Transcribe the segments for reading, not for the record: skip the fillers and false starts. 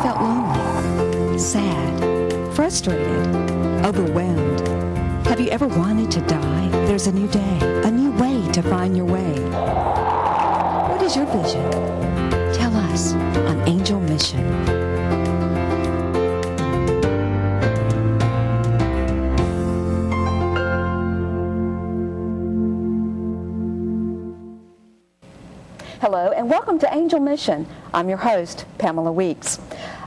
felt lonely, sad, frustrated, overwhelmed? Have you ever wanted to die? There's a new day, a new way to find your way. What is your vision? Tell us on Angel Mission. Hello and welcome to Angel Mission. I'm your host, Pamela Weeks.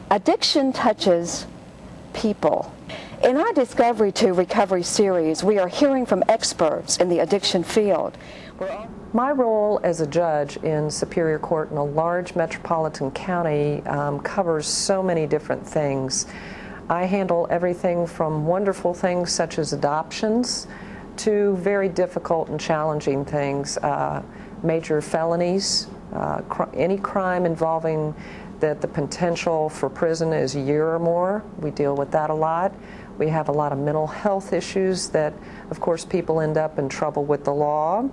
Addiction touches people. In our Discovery to Recovery series, we are hearing from experts in the addiction field. My role as a judge in Superior Court in a large metropolitan county covers so many different things. I handle everything from wonderful things such as adoptions to very difficult and challenging things. Major felonies, any crime involving that the potential for prison is a year or more. We deal with that a lot. We have a lot of mental health issues that, of course, people end up in trouble with the law.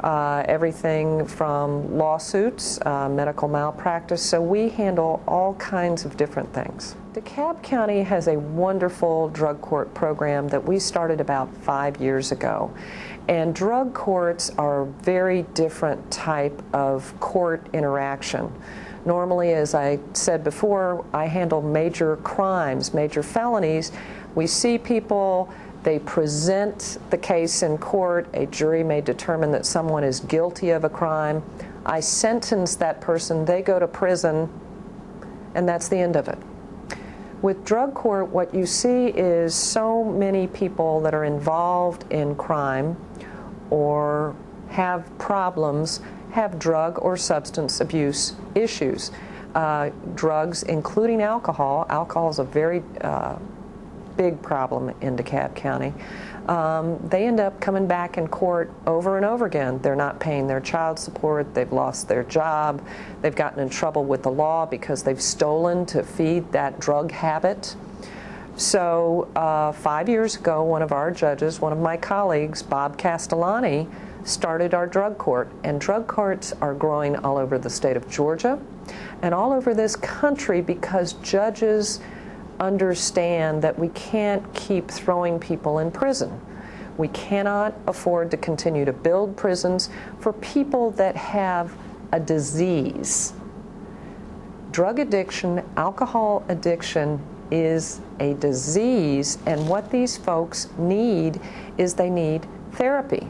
Everything from lawsuits, medical malpractice, so we handle all kinds of different things. DeKalb County has a wonderful drug court program that we started about 5 years ago. And drug courts are a very different type of court interaction. Normally, as I said before, I handle major crimes, major felonies. We see people, they present the case in court, a jury may determine that someone is guilty of a crime. I sentence that person, they go to prison, and that's the end of it. With drug court, what you see is so many people that are involved in crime or have problems, have drug or substance abuse issues. Drugs, including alcohol. Alcohol is a very big problem in DeKalb County. They end up coming back in court over and over again. They're not paying their child support, they've lost their job, they've gotten in trouble with the law because they've stolen to feed that drug habit. So 5 years ago, one of our judges, one of my colleagues, Bob Castellani, started our drug court. And drug courts are growing all over the state of Georgia and all over this country because judges understand that we can't keep throwing people in prison. We cannot afford to continue to build prisons for people that have a disease. Drug addiction, alcohol addiction is a disease, and what these folks need is they need therapy.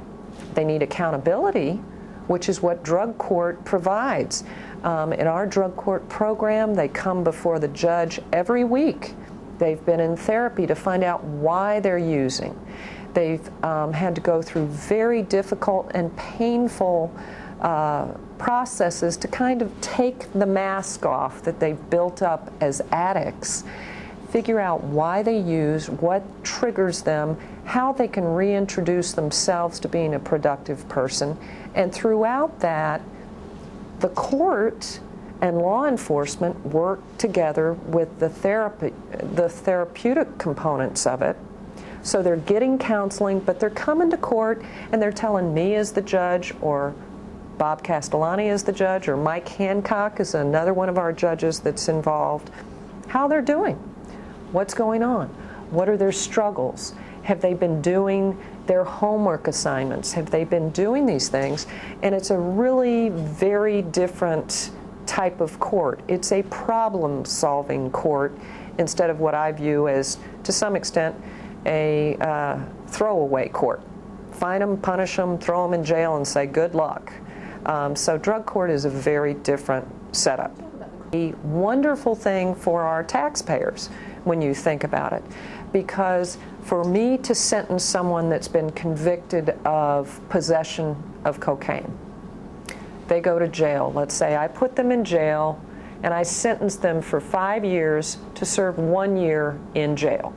They need accountability, which is what drug court provides. In our drug court program, they come before the judge every week. They've been in therapy to find out why they're using. They've had to go through very difficult and painful processes to kind of take the mask off that they've built up as addicts, figure out why they use, what triggers them, how they can reintroduce themselves to being a productive person. And throughout that, the court and law enforcement work together with the therapeutic components of it. So they're getting counseling, but they're coming to court and they're telling me as the judge, or Bob Castellani as the judge, or Mike Hancock is another one of our judges that's involved, how they're doing, what's going on, what are their struggles, have they been doing their homework assignments, have they been doing these things. And it's a really very different type of court. It's a problem-solving court instead of what I view as, to some extent, a throwaway court. Find them, punish them, throw them in jail, and say good luck. So drug court is a very different setup. A wonderful thing for our taxpayers when you think about it, because for me to sentence someone that's been convicted of possession of cocaine, they go to jail. Let's say I put them in jail and I sentence them for 5 years to serve 1 year in jail.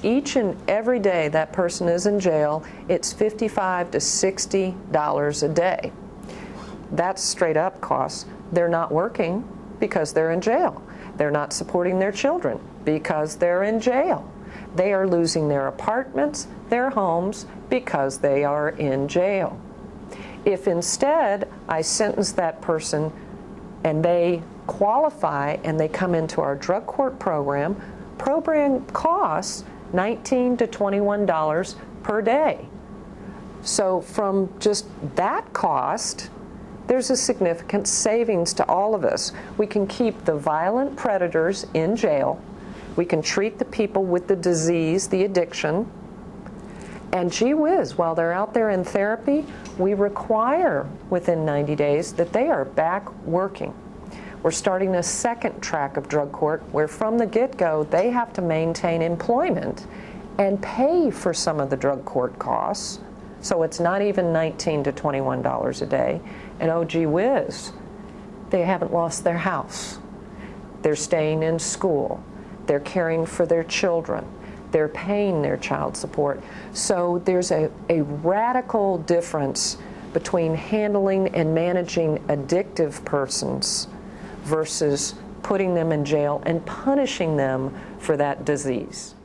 Each and every day that person is in jail, it's $55 to $60 a day. That's straight up costs. They're not working because they're in jail. They're not supporting their children because they're in jail. They are losing their apartments, their homes, because they are in jail. If instead I sentence that person and they qualify and they come into our drug court program. Program costs $19 to $21 per day. So from just that cost, there's a significant savings to all of us. We can keep the violent predators in jail. We can treat the people with the disease, the addiction. And gee whiz, while they're out there in therapy, we require within 90 days that they are back working. We're starting a second track of drug court where from the get-go they have to maintain employment and pay for some of the drug court costs. So it's not even $19 to $21 a day. And oh gee whiz, they haven't lost their house. They're staying in school. They're caring for their children. They're paying their child support. So there's a radical difference between handling and managing addictive persons versus putting them in jail and punishing them for that disease.